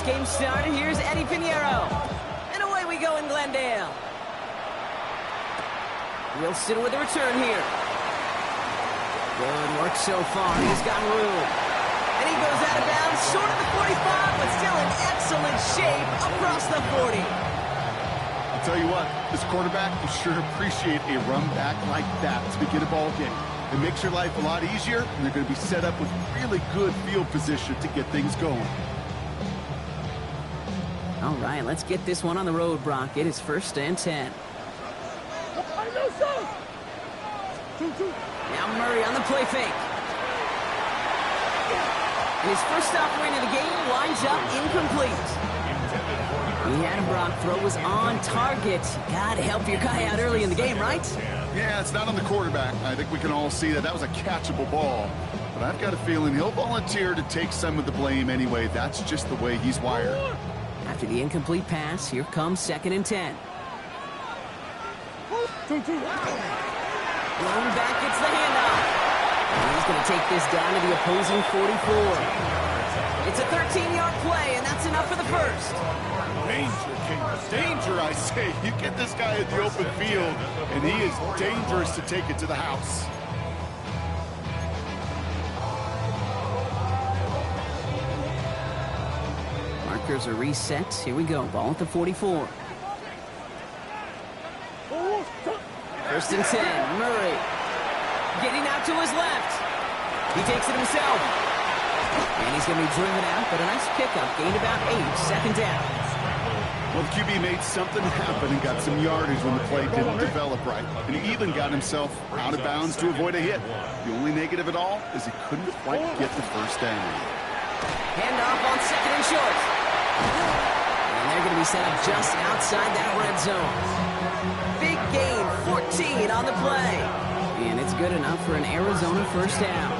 this game started. Here's Eddie Pinheiro. And away we go in Glendale. Wilson with a return here. Good work so far. He's got room. And he goes out of bounds, short of the 45, but still in excellent shape across the 40. I'll tell you what, this quarterback will sure appreciate a run back like that to begin a ball game. It makes your life a lot easier, and they're going to be set up with really good field position to get things going. All right, let's get this one on the road, Brock. It is 1st and 10. Now Murray on the play fake. His first offering of the game winds up incomplete. He had him, Brock. Throw was on target. Gotta help your guy out early in the game, right? Yeah, it's not on the quarterback. I think we can all see that was a catchable ball. But I've got a feeling he'll volunteer to take some of the blame anyway. That's just the way he's wired. After the incomplete pass, here comes 2nd and 10. Blown back, gets the handoff. And he's going to take this down to the opposing 44. It's a 13-yard play, and that's enough for the first. Danger, King. Danger, I say. You get this guy in the open field, and he is dangerous to take it to the house. Markers are reset. Here we go. Ball at the 44. 1st and 10. Murray getting out to his left. He takes it himself. And he's going to be driven out, but a nice pickup. Gained about 8. 2nd down. Well, the QB made something happen and got some yardage when the play didn't develop right. And he even got himself out of bounds to avoid a hit. The only negative at all is he couldn't quite get the first down. Handoff on 2nd and short. And they're going to be set up just outside that red zone. Big gain, 14 on the play. And it's good enough for an Arizona first down.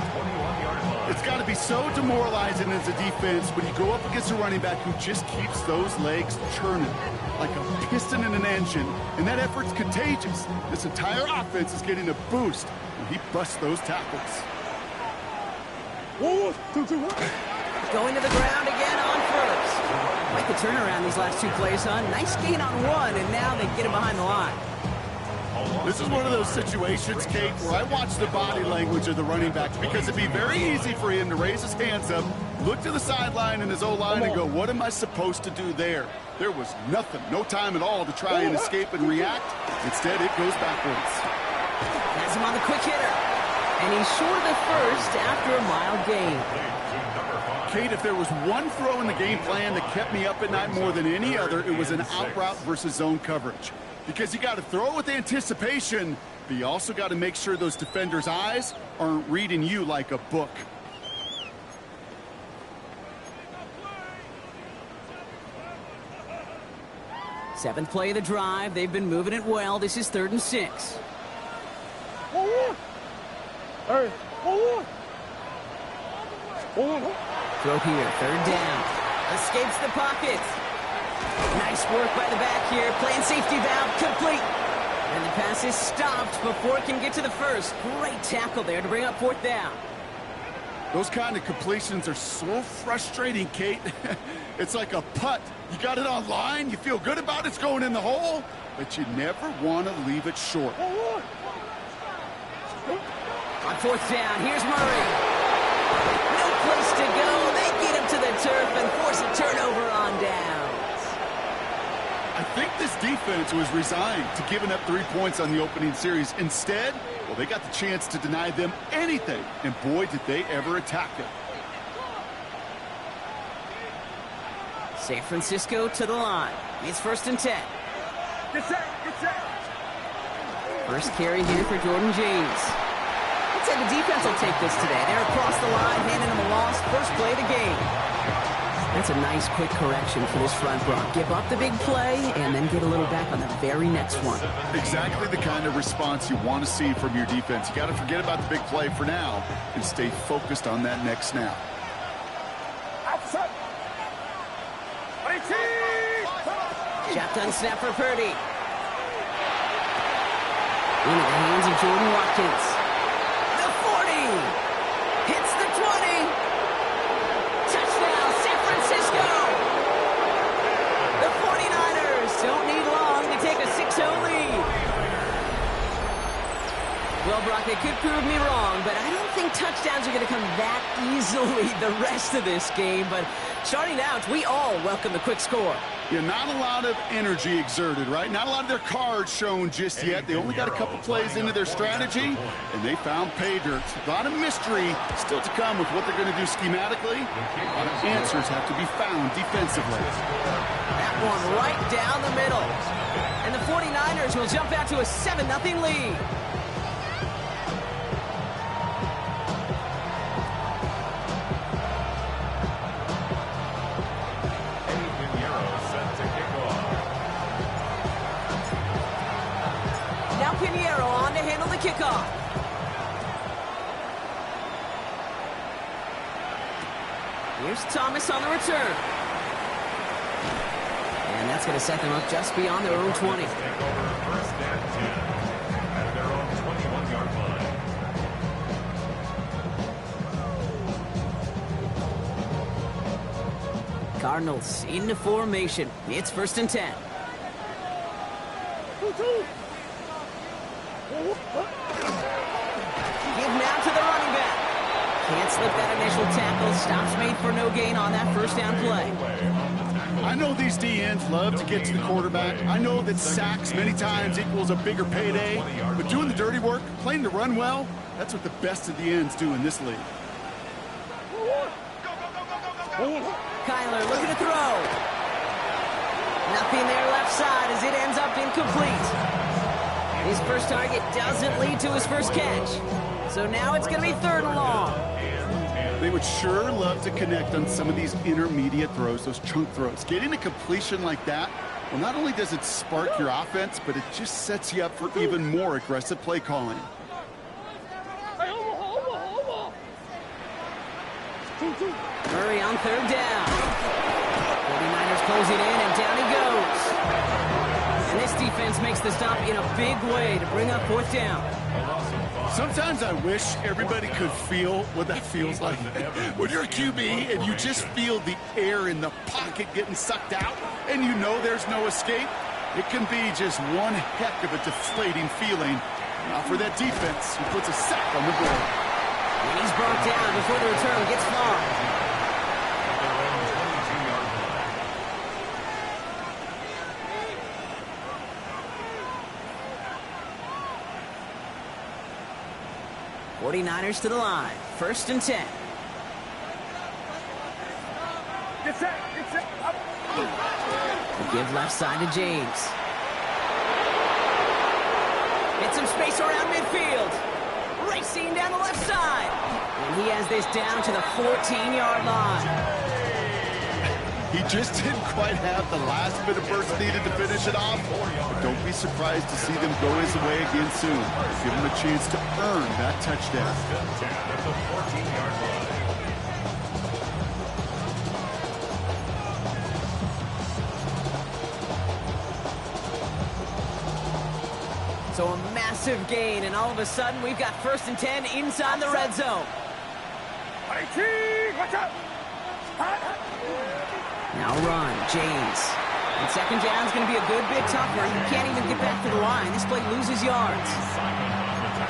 It's got to be so demoralizing as a defense when you go up against a running back who just keeps those legs churning like a piston in an engine, and that effort's contagious. This entire offense is getting a boost when he busts those tackles. Going to the ground again on first. Like the turnaround these last 2 plays, huh? Nice gain on 1, and now they get him behind the line. This is one of those situations, Kate, where I watch the body language of the running back because it'd be very easy for him to raise his hands up, look to the sideline in his O-line and go, what am I supposed to do there? There was nothing, no time at all to try and escape and react. Instead, it goes backwards. Has him on the quick hitter. And he's short of the first after a mild gain. Kate, if there was one throw in the game plan that kept me up at night more than any other, it was an out route versus zone coverage. Because you got to throw with anticipation, but you also got to make sure those defenders' eyes aren't reading you like a book. Seventh play of the drive. They've been moving it well. This is 3rd and 6. Throw here, 3rd down. Escapes the pocket. Nice work by the back here. Playing safety valve complete. And the pass is stopped before it can get to the first. Great tackle there to bring up 4th down. Those kind of completions are so frustrating, Kate. It's like a putt. You got it on line, you feel good about it's going in the hole, but you never want to leave it short. On 4th down, here's Murray. No place to go. They get him to the turf and force a turnover on downs. I think this defense was resigned to giving up 3 points on the opening series. Instead, well, they got the chance to deny them anything, and boy, did they ever attack it. San Francisco to the line. It's 1st and 10. Get set. First carry here for Jordan James. I'd say the defense will take this today. They're across the line, handing them a loss. First play of the game. That's a nice quick correction for this front row. Give up the big play and then get a little back on the very next one. Exactly the kind of response you want to see from your defense. You got to forget about the big play for now and stay focused on that next snap. Shotgun snap for Purdy. Into the hands of Jordan Watkins. The 40. Hits the 20. Touchdown, San Francisco. Brock, it could prove me wrong, but I don't think touchdowns are going to come that easily the rest of this game. But starting out, we all welcome the quick score. Yeah, not a lot of energy exerted, right? Not a lot of their cards shown just yet. They only got a couple plays into their strategy, and they found pay dirt. A lot of mystery still to come with what they're going to do schematically. A lot of answers have to be found defensively. That one right down the middle. And the 49ers will jump out to a 7-0 lead. Now Pinheiro on to handle the kickoff. Here's Thomas on the return. And that's going to set them up just beyond their own 20. Take over first and 10 at their own 21-yard line. Cardinals into formation. It's first and 10. Give now to the running back. Can't slip that initial tackle. Stops made for no gain on that first down play. I know these DNs love to get to the quarterback. I know that sacks many times equals a bigger payday. But doing the dirty work, playing the run well, that's what the best of the ends do in this league. Kyler looking to throw. Nothing there left side as it ends up incomplete. His first target doesn't lead to his first catch. So now it's going to be 3rd and long. They would sure love to connect on some of these intermediate throws, those chunk throws. Getting a completion like that, well, not only does it spark your offense, but it just sets you up for even more aggressive play calling. Murray on 3rd down. 49ers closing in, and down he goes. And this defense makes the stop in a big way to bring up 4th down. Sometimes I wish everybody could feel what that feels like. When you're a QB and you just feel the air in the pocket getting sucked out and you know there's no escape, it can be just one heck of a deflating feeling. Now for that defense who puts a sack on the board. And he's brought down before the return gets far. 49ers to the line. 1st and 10. The give left side to James. Get some space around midfield. Racing down the left side. And he has this down to the 14-yard line. He just didn't quite have the last bit of burst needed to finish it off. But don't be surprised to see them go his way again soon. Give him a chance to earn that touchdown. At the 14-yard line. So a massive gain, and all of a sudden we've got 1st and 10 inside the red zone. Watch out! Now run, James. And 2nd down's going to be a good bit tougher. He can't even get back to the line. This play loses yards.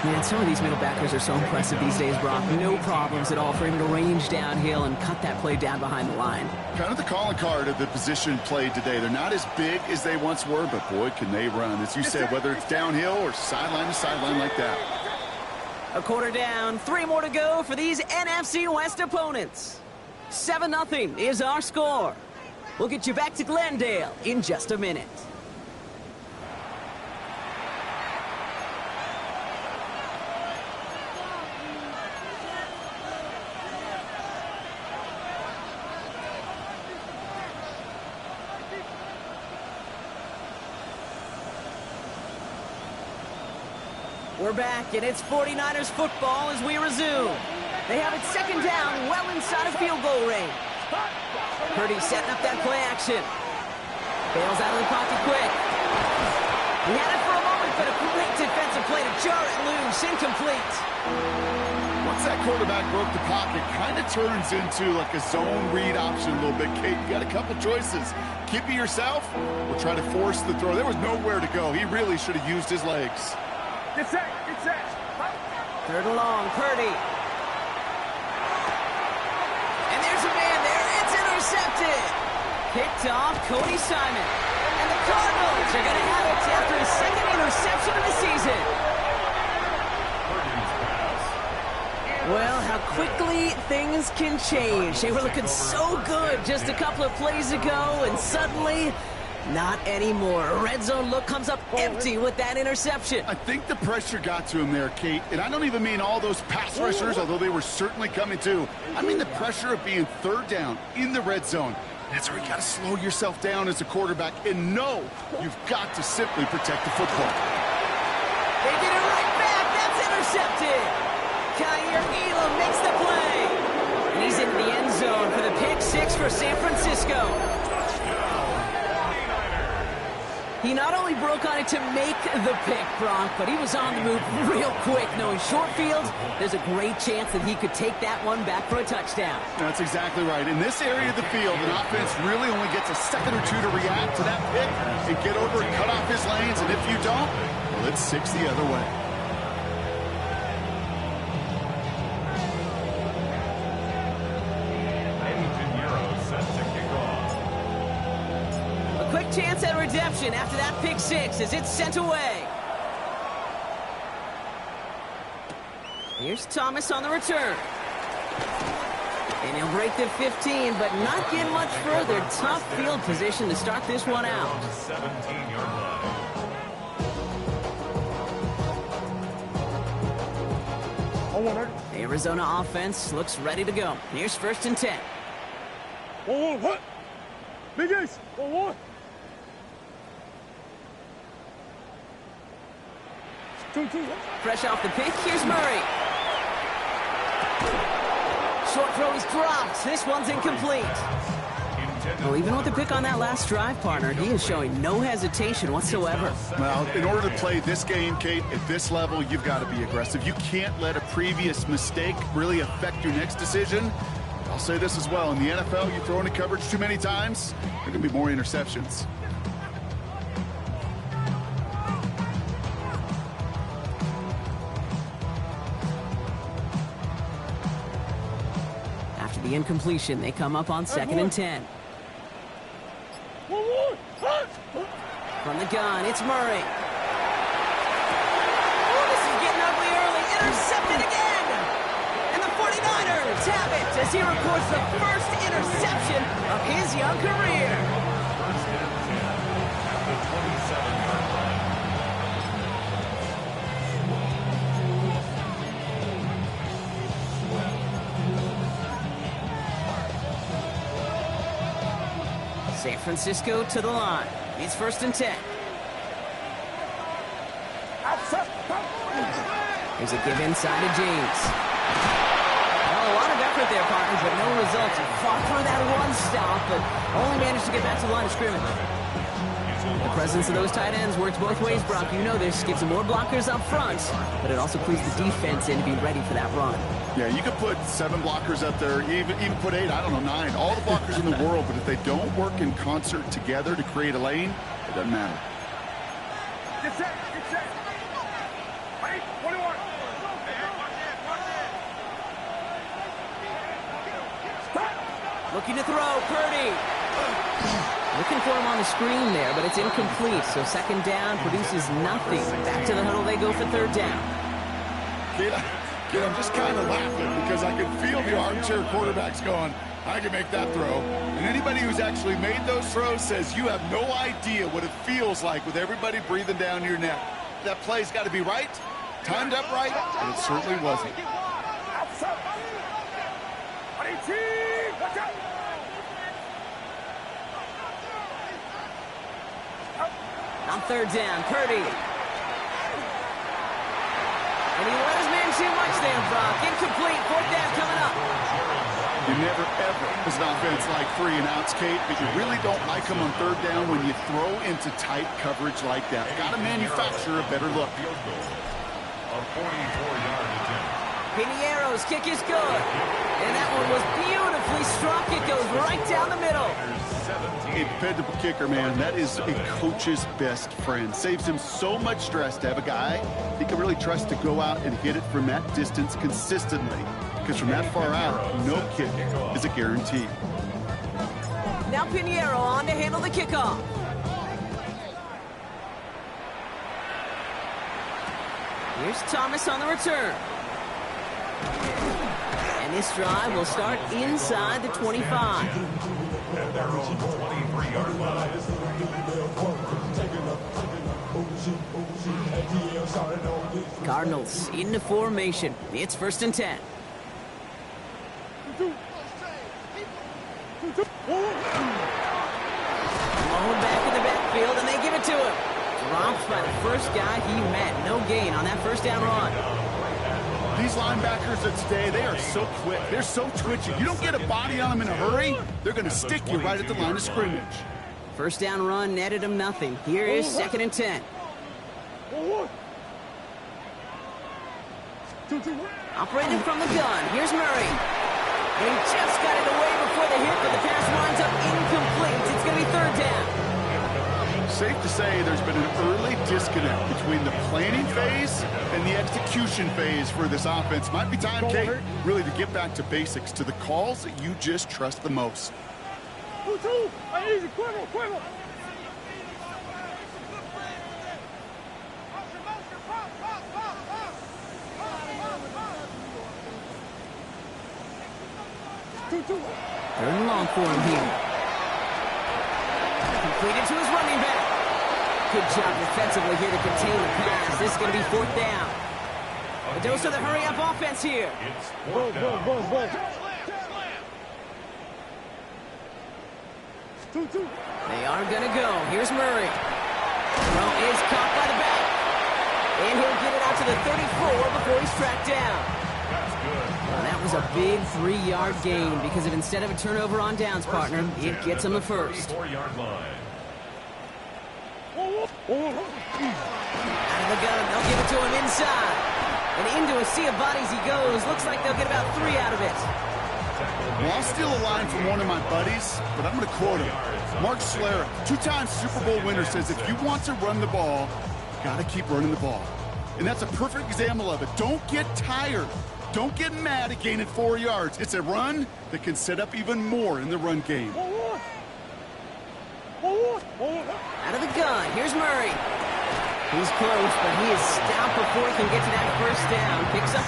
Man, some of these middle backers are so impressive these days, Brock. No problems at all for him to range downhill and cut that play down behind the line. Kind of the calling card of the position played today. They're not as big as they once were, but boy, can they run. As you said, whether it's downhill or sideline to sideline like that. A quarter down, 3 more to go for these NFC West opponents. 7-0 is our score. We'll get you back to Glendale in just a minute. We're back, and it's 49ers football as we resume. They have it 2nd down, well inside of field goal range. Purdy setting up that play action. Bails out of the pocket quick. He had it for a moment, but a great defensive play to jar it loose. Incomplete. Once that quarterback broke the pocket, kind of turns into like a zone read option a little bit, Kate. You got a couple choices. Keep it yourself or try to force the throw. There was nowhere to go. He really should have used his legs. Get set! Get set! Third and long, Purdy. And there's a man there. It's intercepted. Picked off Cody Simon. And the Cardinals are going to have it after his second interception of the season. Well, how quickly things can change. They were looking so good just a couple of plays ago, and suddenly, not anymore. A red zone look comes up empty with that interception. I think the pressure got to him there, Kate. And I don't even mean all those pass rushers, although they were certainly coming too. I mean the pressure of being third down in the red zone. That's where you got to slow yourself down as a quarterback and know you've got to simply protect the football. They get it right back. That's intercepted. Kyer Elam makes the play. And he's into the end zone for the pick six for San Francisco. He not only broke on it to make the pick, Bronk, but he was on the move real quick. Knowing short field, there's a great chance that he could take that one back for a touchdown. That's exactly right. In this area of the field, an offense really only gets a second or two to react to that pick and get over and cut off his lanes. And if you don't, well, it's 6 the other way. Quick chance at redemption after that pick six as it's sent away. Here's Thomas on the return. And he'll break the 15, but not get much further. Tough field position to start this one out. 17-yard line. The Arizona offense looks ready to go. Here's 1st and 10. What? Big Ace. What? Fresh off the pick, here's Murray. Short throw is dropped. This one's incomplete. Well, even with the pick on that last drive, partner, he is showing no hesitation whatsoever. Well, in order to play this game, Kate, at this level, you've got to be aggressive. You can't let a previous mistake really affect your next decision. I'll say this as well. In the NFL, you throw into coverage too many times, there are going to be more interceptions. After the incompletion, they come up on 2nd and 10. From the gun, it's Murray. Oh, this is getting ugly early. Intercepted again. And the 49ers have it as he records the first interception of his young career. First and 10 at the 27-yard line. San Francisco to the line. It's 1st and 10. Here's a give inside to James. Well, a lot of effort there, partners, but no results. He fought through that one stop, but only managed to get back to the line of scrimmage. The presence of those tight ends works both ways, Brock. You know this. Gives them more blockers up front, but it also clues the defense in to be ready for that run. Yeah, you could put 7 blockers up there, even put 8, I don't know, 9. All the blockers in the world, but if they don't work in concert together to create a lane, it doesn't matter. Get set. Get set. Wait, 21. Looking to throw, Purdy. Looking for him on the screen there, but it's incomplete. So 2nd down produces nothing. Back to the huddle they go for 3rd down. Kid, I'm just kind of laughing because I can feel the armchair quarterbacks going, I can make that throw. And anybody who's actually made those throws says you have no idea what it feels like with everybody breathing down your neck. That play's got to be right, timed up right, and it certainly wasn't. On 3rd down, Purdy. And he let his man too much there, Brock. Incomplete, 4th down coming up. You never, ever, as an offense, like 3 and outs, Kate, but you really don't like them on 3rd down when you throw into tight coverage like that. Got to manufacture a better look. Field goal of 44-yard attempt. Piniero's kick is good. And that one was beautifully struck. It goes right down the middle. A dependable kicker, man. That is a coach's best friend. Saves him so much stress to have a guy he can really trust to go out and hit it from that distance consistently. Because from that far out, no kick is a guarantee. Now Piniero on to handle the kickoff. Here's Thomas on the return. And this drive will start inside the 25. At their own 23-yard line. Cardinals into formation. It's 1st and 10. Thrown back in the backfield, and they give it to him. Dropped by the first guy he met. No gain on that 1st down run. These linebackers of today, they are so quick. They're so twitchy. You don't get a body on them in a hurry, they're going to stick you right at the line of scrimmage. 1st down run netted him nothing. Here is 2nd and 10. Operating from the gun. Here's Murray. And he just got it away before the hit, but the pass winds up incomplete. It's going to be 3rd down. Safe to say there's been an early disconnect between the planning phase and the execution phase for this offense. Might be time, Kate, really to get back to basics, to the calls that you just trust the most. Third and long for him here. Completed to his running back. Good job defensively here to contain the pass. This is going to be 4th down. A dose of the hurry-up offense here. It's 4th down. They are going to go. Here's Murray. Throw is caught by the back. And he'll get it out to the 34 before he's tracked down. That's good. Well, that was a big 3-yard gain because of instead of a turnover on downs, partner, it gets him the 1st. 4-yard line. Out of the gun, they'll give it to him inside. And into a sea of bodies he goes. Looks like they'll get about 3 out of it. Well, I'll steal a line from one of my buddies, but I'm going to quote him. Mark Schlereth, 2-time Super Bowl winner, says if you want to run the ball, you got to keep running the ball. And that's a perfect example of it. Don't get tired. Don't get mad at gaining 4 yards. It's a run that can set up even more in the run game. Out of the gun, here's Murray. He's close, but he is stopped before he can get to that 1st down. Picks up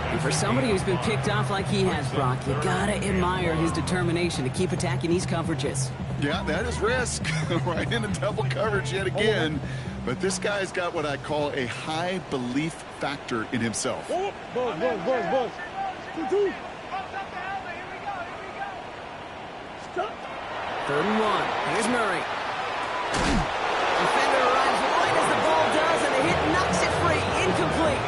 4. And for somebody who's been picked off like he has, Brock, you gotta admire his determination to keep attacking these coverages. Yeah, that is risk. Right into double coverage yet again. But this guy's got what I call a high belief factor in himself. 3rd and 1. Here's Murray. Defender arrives right as the ball does, and the hit knocks it free. Incomplete.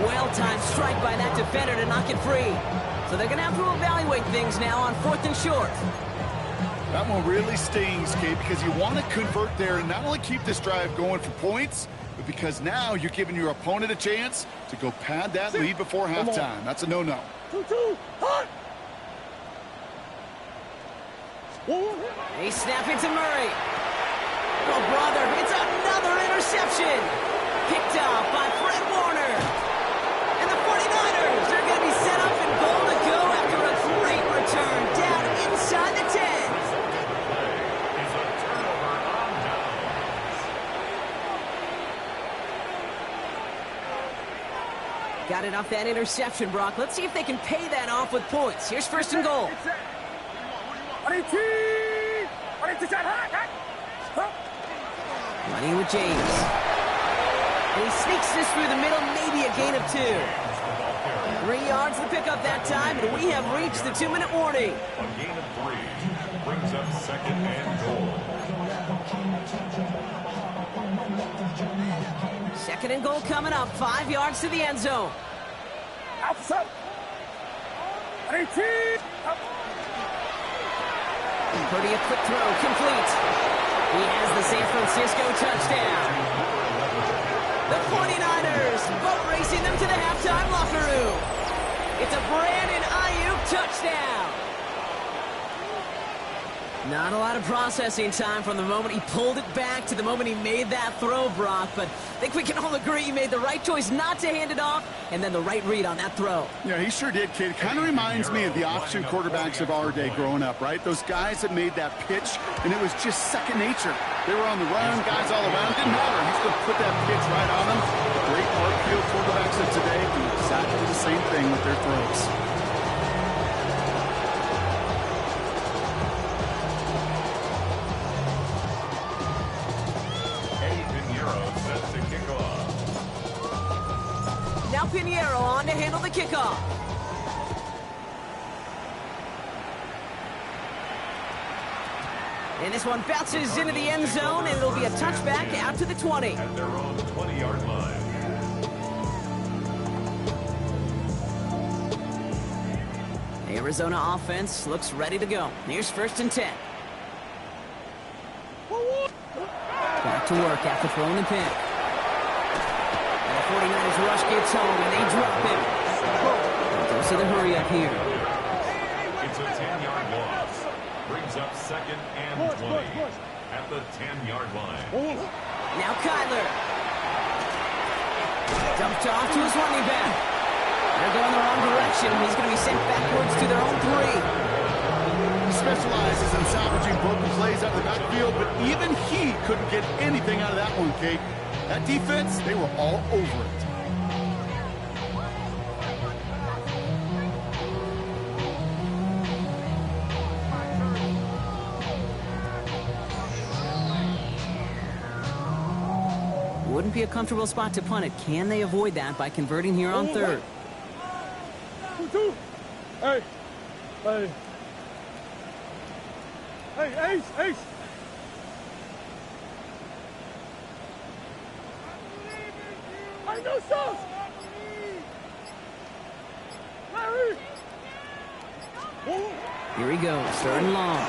Well-timed strike by that defender to knock it free. So they're going to have to evaluate things now on 4th and short. That one really stings, Kate, because you want to convert there and not only keep this drive going for points, but because now you're giving your opponent a chance to go pad that lead before halftime. That's a no-no. They snap it to Murray. Oh, brother, it's another interception. Picked off by Fred Warner. And the 49ers are going to be set up and goal to go after a great return down inside the 10. Got it off that interception, Brock. Let's see if they can pay that off with points. Here's 1st and goal. Running with James. And he sneaks this through the middle, maybe a gain of 2. 3 yards to pick up that time, and we have reached the 2-minute warning. A gain of 3 brings up 2nd and goal. 2nd and goal coming up, 5 yards to the end zone. Purdy, a quick throw, complete. He has the San Francisco touchdown. The 49ers boat racing them to the halftime locker room. It's a Brandon Ayuk touchdown. Not a lot of processing time from the moment he pulled it back to the moment he made that throw, Brock. But I think we can all agree he made the right choice not to hand it off, and then the right read on that throw. Yeah, he sure did, kid. It kind of reminds me of the option quarterbacks of our day growing up, right? Those guys that made that pitch, and it was just second nature. They were on the run, guys all around. It didn't matter. He's going to put that pitch right on them. The great hard field quarterbacks of today do exactly the same thing with their throws. Now Pinheiro on to handle the kickoff. And this one bounces into the end zone, and it'll be a touchback out to the 20. At their own 20-yard line. The Arizona offense looks ready to go. Here's 1st and 10. Back to work after throwing the pick. 49ers rush gets home, and they drop him. Goes to the hurry up here. It's a 10-yard loss. Brings up 2nd and 20 at the 10-yard line. Now Kyler. Dumped off to his running back. They're going the wrong direction. He's going to be sent backwards to their own 3. He specializes in salvaging broken plays out of the backfield, but even he couldn't get anything out of that one, Kate. That defense, they were all over it. Wouldn't be a comfortable spot to punt it. Can they avoid that by converting here on 3rd? Hey. Hey. Hey, Ace, Ace. I know sauce. Larry. Here he goes, 3rd and long.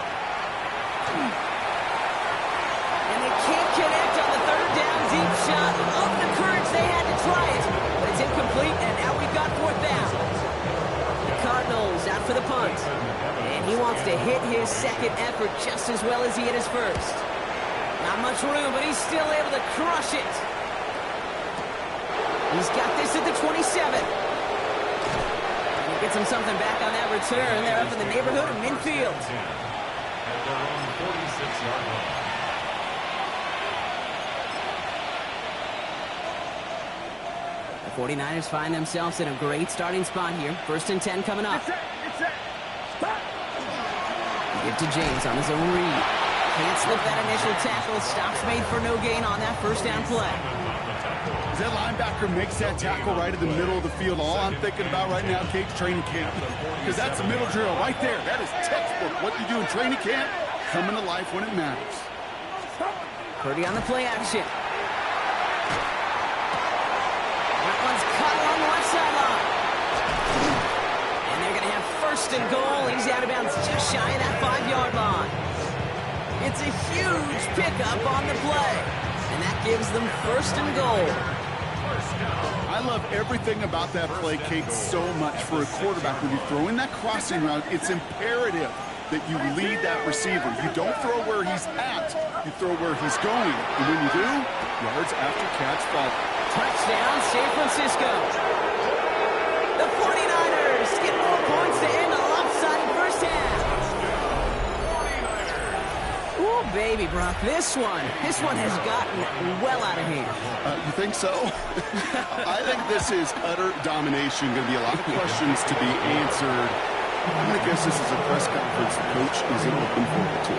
And they can't connect on the 3rd down deep shot. Of the courage, they had to try it. But it's incomplete, and now we've got 4th down. The Cardinals out for the punt. And he wants to hit his 2nd effort just as well as he hit his 1st. Not much room, but he's still able to crush it. He's got this at the 27. And he gets him something back on that return. They're up in the neighborhood of midfield. At their own 46-yard line. The 49ers find themselves in a great starting spot here. 1st and 10 coming up. Give to James on his own read. Can't slip that initial tackle. Stops made for no gain on that 1st down play. As that linebacker makes that tackle right in the middle of the field, all I'm thinking about right now, Kate's training camp. Because that's a middle drill right there. That is textbook. What you do in training camp, coming to life when it matters. Purdy on the play action. That one's cut along the left sideline. And they're going to have 1st and goal. He's out of bounds just shy of that 5-yard line. It's a huge pickup on the play. And that gives them 1st and goal. I love everything about that play, Kate, so much for a quarterback. When you're throwing that crossing route, it's imperative that you lead that receiver. You don't throw where he's at, you throw where he's going. And when you do, yards after catch fall. Touchdown, San Francisco. The 49ers get more points to end a lopsided 1st half. Ooh, baby, Brock, this one has gotten well out of hand. You think so? I think this is utter domination. Going to be a lot of questions to be answered. I'm going to guess this is a press conference the coach isn't looking forward to.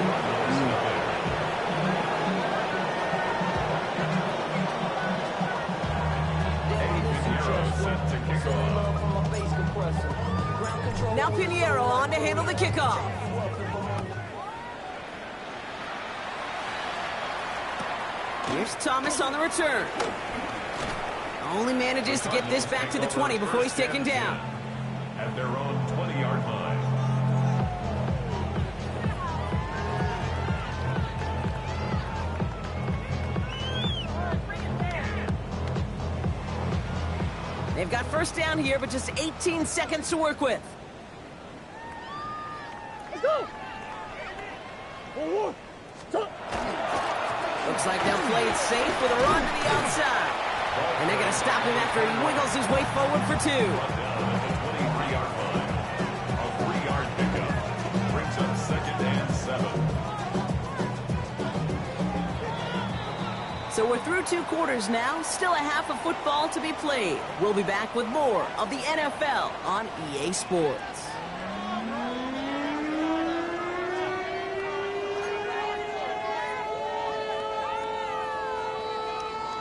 Now Pinheiro on to handle the kickoff. Here's Thomas on the return. Only manages to get this back to the 20 before he's taken down. At their own 20-yard line. They've got first down here, but just 18 seconds to work with. Let's go. 1, 2. Looks like they'll play it safe with a run to the outside. And they're going to stop him after he wiggles his way forward for 2. Down at the 23-yard line. A 3-yard pickup brings up 2nd and 7. So we're through 2 quarters now. Still a half of football to be played. We'll be back with more of the NFL on EA Sports.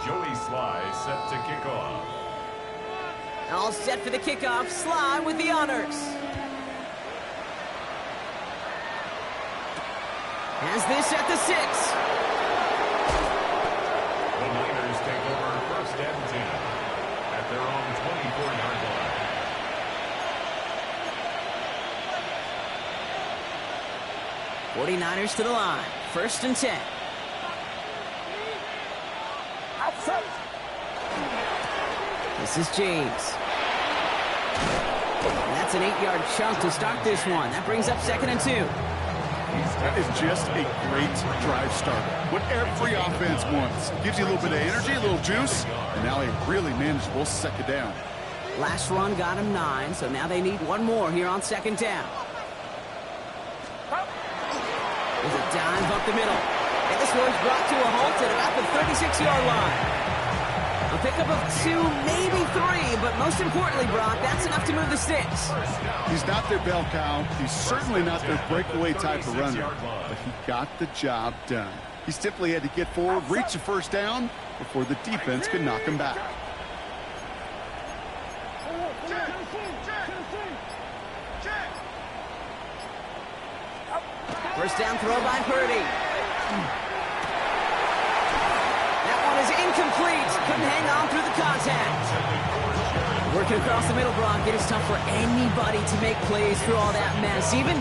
Joey Sly set to kick off. All set for the kickoff. Sly with the honors. Has this at the 6. The Niners take over 1st and 10 at their own 24-yard line. 49ers to the line. 1st and 10. This is James. And that's an 8-yard chunk to start this one. That brings up 2nd and 2. That is just a great drive starter. What every offense wants. Gives you a little bit of energy, a little juice, and now a really manageable 2nd down. Last run got him 9, so now they need one more here on 2nd down. There's a dive up the middle. And this one's brought to a halt at about the 36-yard line. A pickup of 2, maybe 3, but most importantly, Brock, that's enough to move the sticks. He's not their bell cow. He's certainly not their breakaway type of runner, but he got the job done. He simply had to get forward, reach a 1st down before the defense could knock him back. First down throw by Purdy. That one is incomplete. Couldn't hang on through the contact. Working across the middle, Brock, it is tough for anybody to make plays through all that mess, even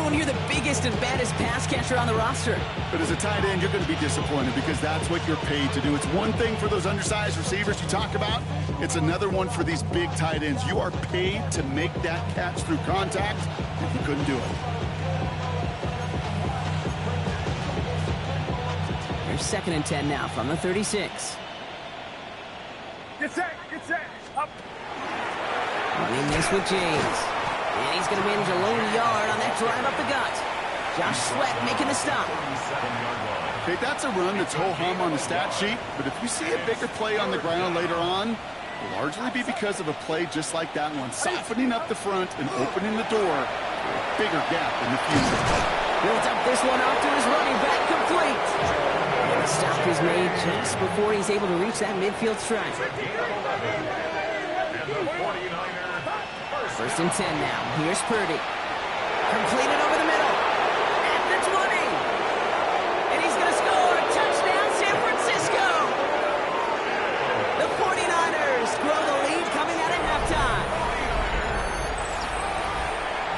when you're the biggest and baddest pass catcher on the roster. But as a tight end, you're going to be disappointed because that's what you're paid to do. It's one thing for those undersized receivers you talk about. It's another one for these big tight ends. You are paid to make that catch through contact, and you couldn't do it. Here's 2nd and 10 now from the 36. Get set. Up. Running this with James. And he's going to manage a lone yard on that drive up the gut. Josh Sweat making the stop. Okay, that's a run that's ho-hum on the stat sheet, but if you see a bigger play on the ground later on, it'll largely be because of a play just like that one, softening up the front and opening the door for a bigger gap in the future. Built up this one out to his running back, complete. And the stop is made just before he's able to reach that midfield strike. 1st and 10 now. Here's Purdy. Completed over the middle. At the 20. And he's going to score. Touchdown, San Francisco. The 49ers grow the lead coming out of halftime.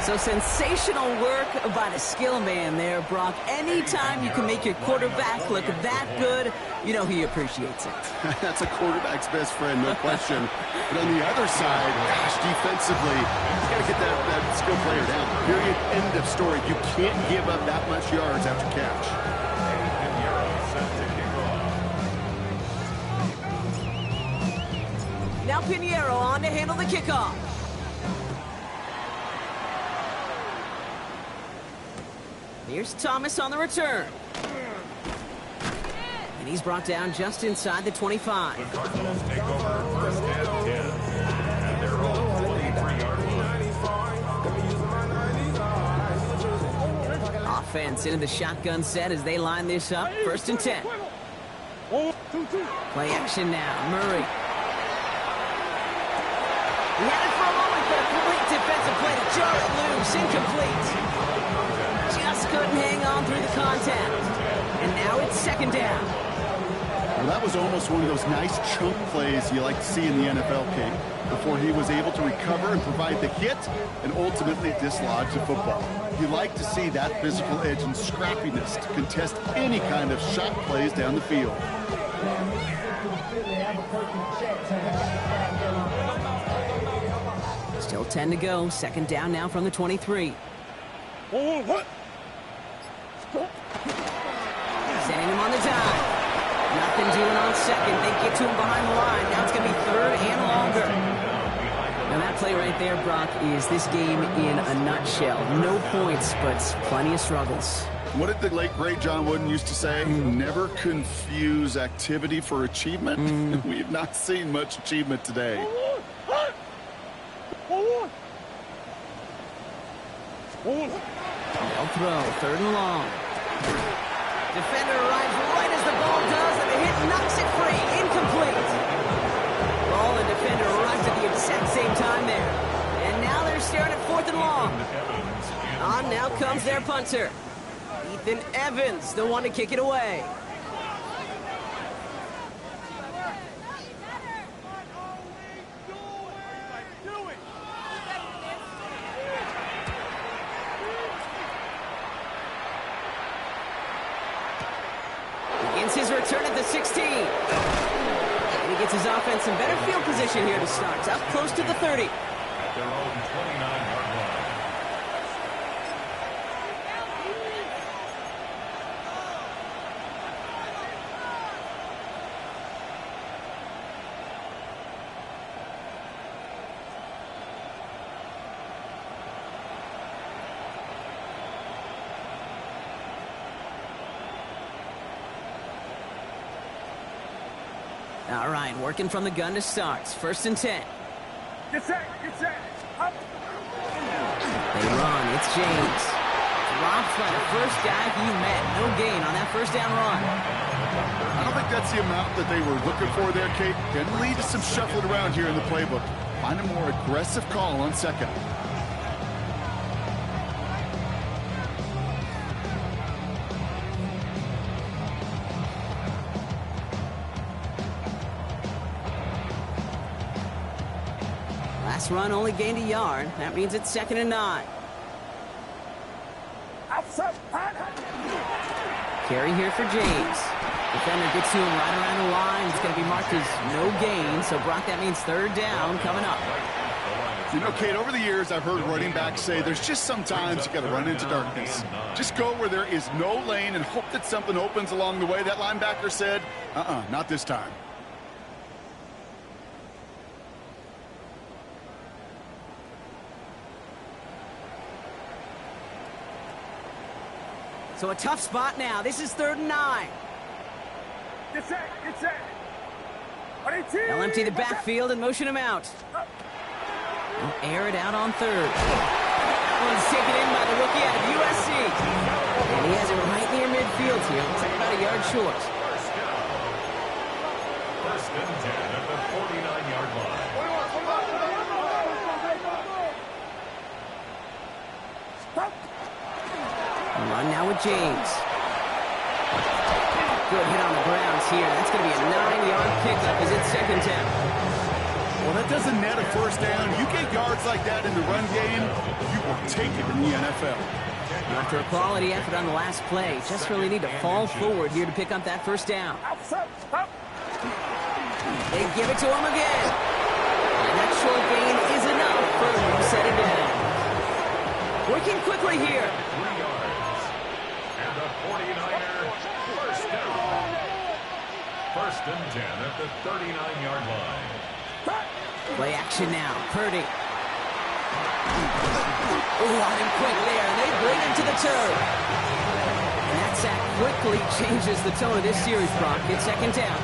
So sensational work by the skill man there, Brock. Anytime you can make your quarterback look that good, you know he appreciates it. That's a quarterback's best friend, no question. But on the other side, gosh, defensively, you got to get that skill player down. Period. End of story. You can't give up that much yards after catch. Now Pinheiro on to handle the kickoff. Here's Thomas on the return. And he's brought down just inside the 25. The Cardinals take over 1st and 10 at their own 23-yard line. Offense into the shotgun set as they line this up. 1st and 10. 1, 2, 2. Play action now. Murray. He had it for a moment, but a complete defensive play to jar it loose. Incomplete. Just couldn't hang on through the contact. And now it's 2nd down. Well, that was almost one of those nice chunk plays you like to see in the NFL, Kate, before he was able to recover and provide the hit and ultimately dislodge the football. You like to see that physical edge and scrappiness to contest any kind of shot plays down the field. Still 10 to go. Second down now from the 23. What? Sending him on the dive. Nothing doing on second. They get to him behind the line. Now it's going to be third and longer. Now that play right there, Brock, is this game in a nutshell. No points, but plenty of struggles. What did the late, great John Wooden used to say? Never confuse activity for achievement. We have not seen much achievement today. They'll throw, third and long. Defender arrives right as the ball does, and the hit knocks it free. Incomplete. Ball and defender arrives at the exact same time there. And now they're staring at fourth and long. On now comes their punter. Ethan Evans, the one to kick it away. Begins his return at the 16. And he gets his offense in better field position here to start. Up close to the 30. At their own 29-yard line. All right, working from the gun to start. First and 10. Get set. Up. They run. It's James. Drops by the first guy he met. No gain on that first down run. I don't think that's the amount that they were looking for there, Kate. Can lead to some shuffling around here in the playbook. Find a more aggressive call on second. Last run only gained a yard. That means it's second and 9. Outside. Carry here for James. Defender gets to him right around the line. It's going to be marked as no gain. So, Brock, that means third down coming up. You know, Kate, over the years, I've heard running backs say there's just sometimes you got to run into darkness. Just go where there is no lane and hope that something opens along the way. That linebacker said, not this time. So a tough spot now. This is third and 9. Get set. They'll empty the backfield and motion him out. They'll air it out on third. That one's taken in by the rookie out of USC. And he has it right near midfield here. Looks like about a yard short. First and 10 at the 49-yard line. Run now with James. Good hit on the grounds here. That's going to be a 9-yard pickup as it's second down. Well, that doesn't net a first down. You get yards like that in the run game, you will take it in the NFL. After a quality effort on the last play, just really need to fall forward here to pick up that first down. They give it to him again. And that short gain is enough for him to set it down. Working quickly here. 3 yards. And the 49er first down. First and 10 at the 39-yard line. Play action now. Purdy. Out and quick there. They bring him to the turf. And that sack quickly changes the tone of this series, Brock. It's second down.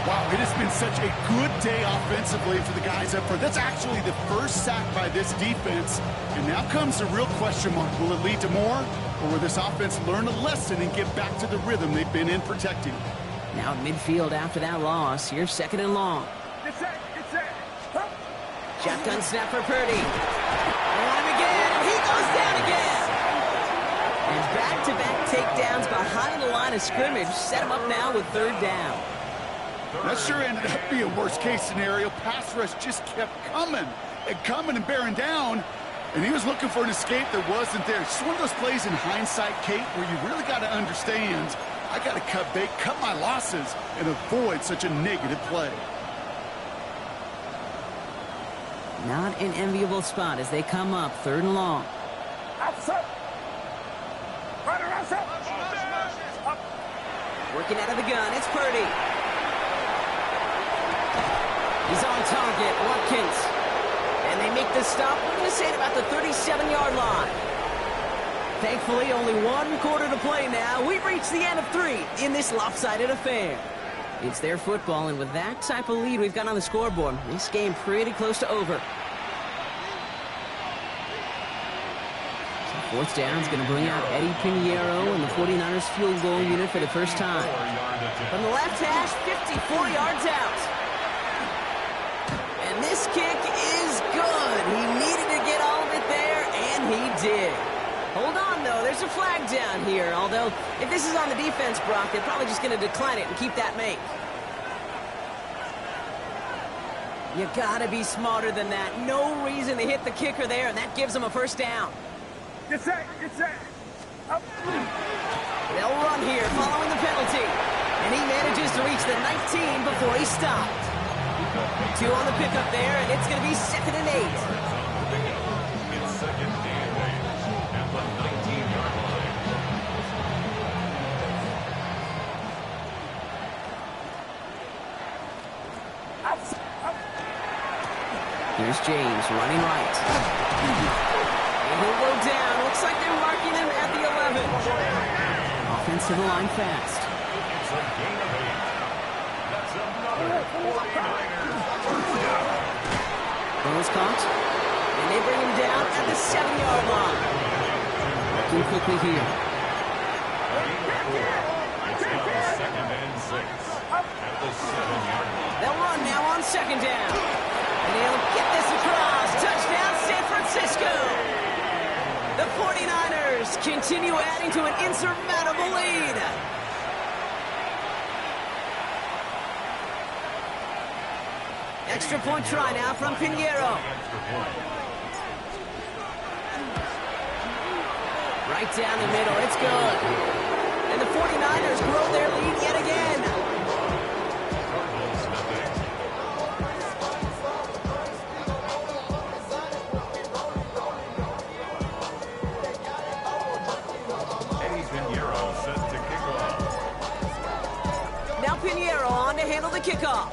Wow, it has been such a good day offensively for the guys up front. That's actually the first sack by this defense. And now comes the real question mark. Will it lead to more? Or will this offense learn a lesson and get back to the rhythm they've been in protecting? Now at midfield after that loss. Here's second and long. Get set. Shotgun snap for Purdy. They want him again, and he goes down again. And back-to-back takedowns behind the line of scrimmage set him up now with third down. That sure ended up being worst-case scenario. Pass rush just kept coming and bearing down. And he was looking for an escape that wasn't there. It's just one of those plays in hindsight, Kate, where you really got to understand, I got to cut bait, cut my losses, and avoid such a negative play. Not an enviable spot as they come up 3rd and long. Outside. Right around outside. Working out of the gun, it's Purdy. He's on target, Watkins. And they make the stop, we're going to say, at about the 37-yard line. Thankfully, only 1 quarter to play now. We've reached the end of 3 in this lopsided affair. It's their football, and with that type of lead we've got on the scoreboard, this game pretty close to over. So 4th down is going to bring out Eddie Pinheiro and the 49ers field goal unit for the first time. From the left hash, 54 yards out. And this kick is good. He needed to get all of it there, and he did. Hold on, though. There's a flag down here. Although, if this is on the defense, Brock, they're probably just going to decline it and keep that make. You got to be smarter than that. No reason to hit the kicker there, and that gives them a first down. Get set. Get set. Up. They'll run here following the penalty. And he manages to reach the 19 before he stopped. 2 on the pickup there, and it's going to be 2nd and 8. It's 2nd and 8 at the 19-yard line. Here's James running right. And he'll go down. Looks like they're marking him at the 11. Offense to the line fast. It's a gain of 8. That's another 49ers first down. Ball's caught. And they bring him down at the 7-yard line. Looking quickly here. It's now 2nd and 6 at the 7-yard line. They'll run now on 2nd down. And he'll get this across. Touchdown, San Francisco. The 49ers continue adding to an insurmountable lead. Extra point try now from Pinheiro. Right down the middle. It's good. And the 49ers grow their lead yet again. Pinheiro on to handle the kickoff.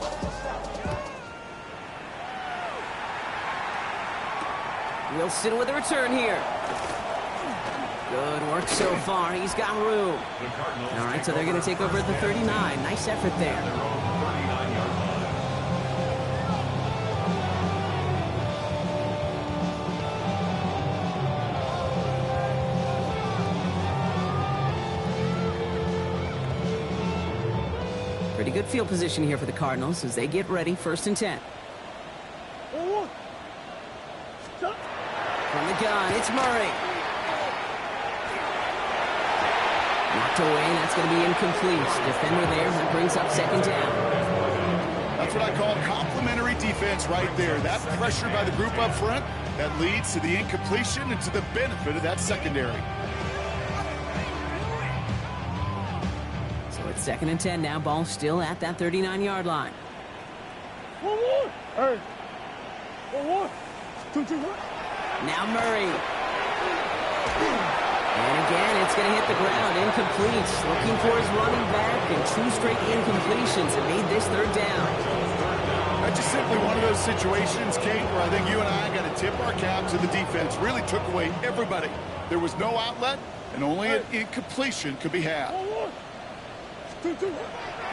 Wilson with a return here. Good work so far. He's got room. All right, so they're going to take over at the 39. Nice effort there. Pretty good field position here for the Cardinals as they get ready, 1st and 10. From the gun, it's Murray. Knocked away, that's going to be incomplete. Defender there, that brings up 2nd down. That's what I call complimentary defense right there. That pressure by the group up front, that leads to the incompletion and to the benefit of that secondary. So it's 2nd and 10 now. Ball still at that 39-yard line. 1-1. Hey. 1-1. 2-2. Now Murray. And again, it's going to hit the ground. Incomplete. Looking for his running back, and 2 straight incompletions have made this 3rd down. That's just simply one of those situations, Kate, where I think you and I got to tip our cap to the defense. Really took away everybody. There was no outlet, and only an incompletion could be had. 2-2.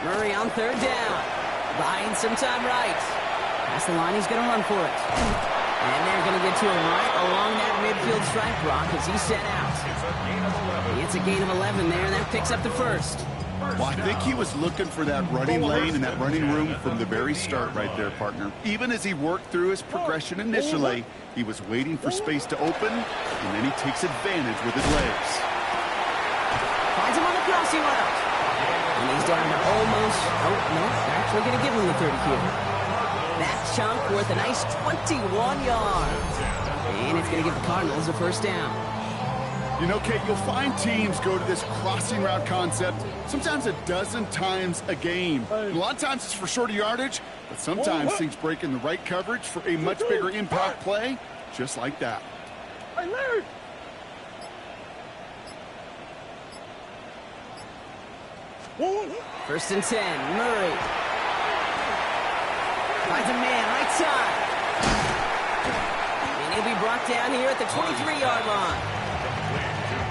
Murray on 3rd down. Buying some time right. Past the line, he's going to run for it. And they're going to get to him right along that midfield stripe, Brock, as he's set out. It's a gain of 11 there, and that picks up the 1st. Well, I think he was looking for that running lane and that running room from the very start right there, partner. Even as he worked through his progression initially, he was waiting for space to open, and then he takes advantage with his legs. Finds him on the crossing route. And he's down to almost, oh, no, they're actually going to give him the 30 here. That chunk worth a nice 21 yards. And it's going to give the Cardinals a 1st down. You know, Kate, you'll find teams go to this crossing route concept sometimes a dozen times a game. A lot of times it's for shorter yardage, but sometimes things break in the right coverage for a much bigger impact play, just like that. First and 10, Murray. Finds a man, right side. And he'll be brought down here at the 23-yard line.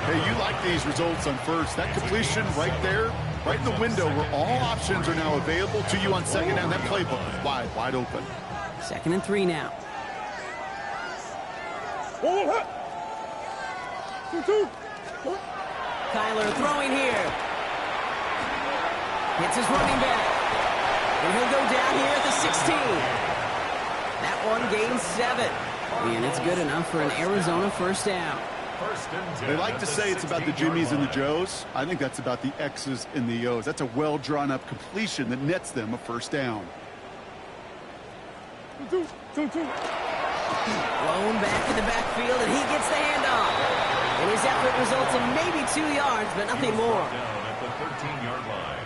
Hey, you like these results on first. That completion right there, right in the window where all options are now available to you on second down. That playbook is wide open. 2nd and 3 now. Kyler throwing here. Hits his running back. And he'll go down here at the 16. That one gains 7. And it's good enough for an Arizona first down. They like to say it's about the Jimmies and the Joes. I think that's about the X's and the O's. That's a well-drawn-up completion that nets them a first down. Blown back in the backfield, and he gets the handoff. And his effort results in maybe 2 yards, but nothing more. Down at the 13-yard line.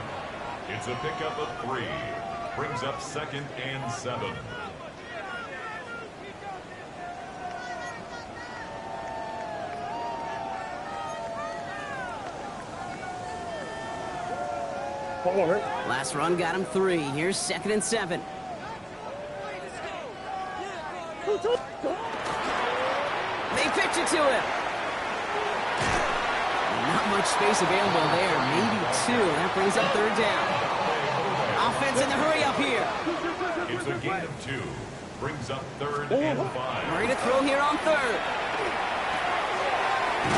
It's a pickup of 3. Brings up 2nd and 7. Last run got him 3. Here's 2nd and 7. They pitch it to him. Not much space available there. Maybe 2. That brings up 3rd down. Offense in the hurry up here. It's a gain of 2. Brings up 3rd and 5. Murray to throw here on 3rd.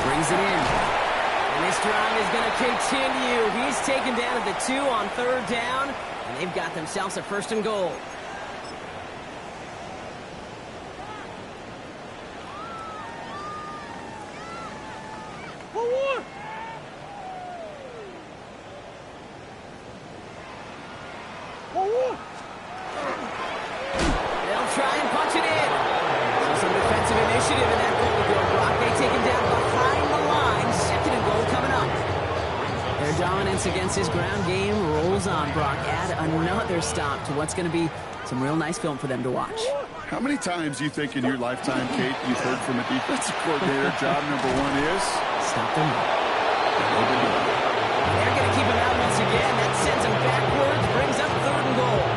Brings it in. And this drive is going to continue. He's taken down at the 2 on 3rd down. And they've got themselves a 1st and goal. They'll try and punch it in. So some defensive initiative in that goal goal block. They take him down behind the line. 2nd and goal coming up. Their dominance against his ground game rolls on, Brock. Add another stop to what's going to be some real nice film for them to watch. How many times do you think in your lifetime, Kate, you've heard from a defensive coordinator, job number 1 is? Stop them. They're going to keep him out once again. That sends him backwards, brings up 3rd and goal.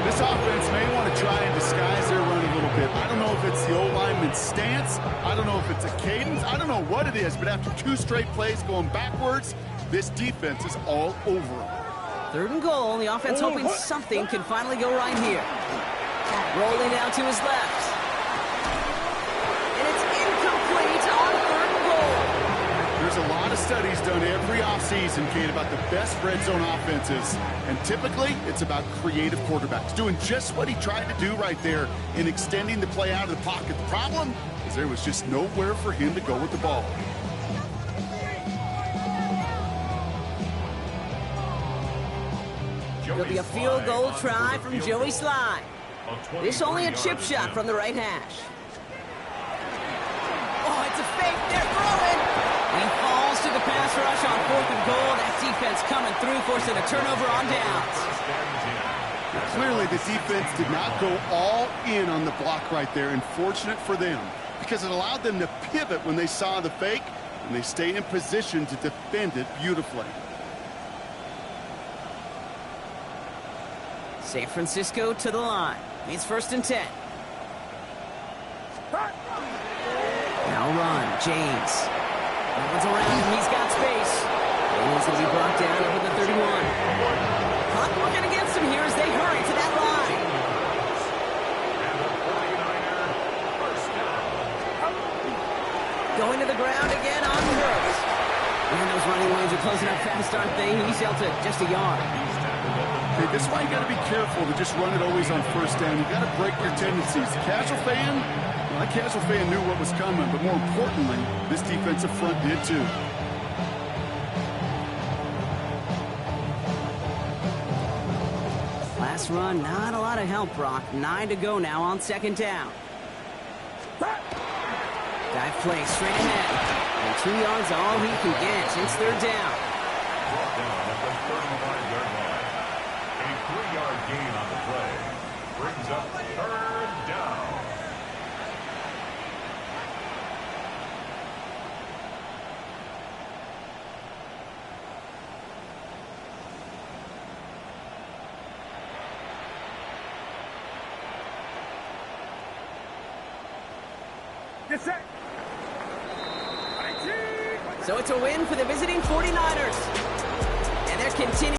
This offense may want to try and disguise their run a little bit. I don't know if it's the O-lineman's stance. I don't know if it's a cadence. I don't know what it is, but after 2 straight plays going backwards, this defense is all over them. 3rd and goal. The offense hoping something can finally go right here. Rolling down to his left. And it's incomplete on 3rd and goal. There's a lot of studies done every offseason, Kate, about the best red zone offenses. And typically, it's about creative quarterbacks doing just what he tried to do right there in extending the play out of the pocket. The problem is there was just nowhere for him to go with the ball. It'll be a field goal try from Joey Sly. This only a chip shot from the right hash. Oh, it's a fake. They're throwing. He falls to the pass rush on 4th and goal. That defense coming through, forcing a turnover on downs. Clearly, the defense did not go all in on the block right there, and fortunate for them, because it allowed them to pivot when they saw the fake, and they stayed in position to defend it beautifully. San Francisco to the line. It's 1st and 10. Now run, James. No one's around him. He's got space. And he's going to be brought down over the 31. Clock working against him here as they hurry to that line. Going to the ground again on Brooks. And those running lanes are closing up fast, aren't they? He's held to just a yard. Okay, this is why you got to be careful to just run it always on 1st down. You got to break your tendencies. The casual fan, well, that casual fan knew what was coming, but more importantly, this defensive front did too. Last run, not a lot of help, Brock. 9 to go now on 2nd down. Dive play straight ahead. And 2 yards all he can get. It's 3rd down. Get set. So it's a win for the visiting 49ers. And they're continuing.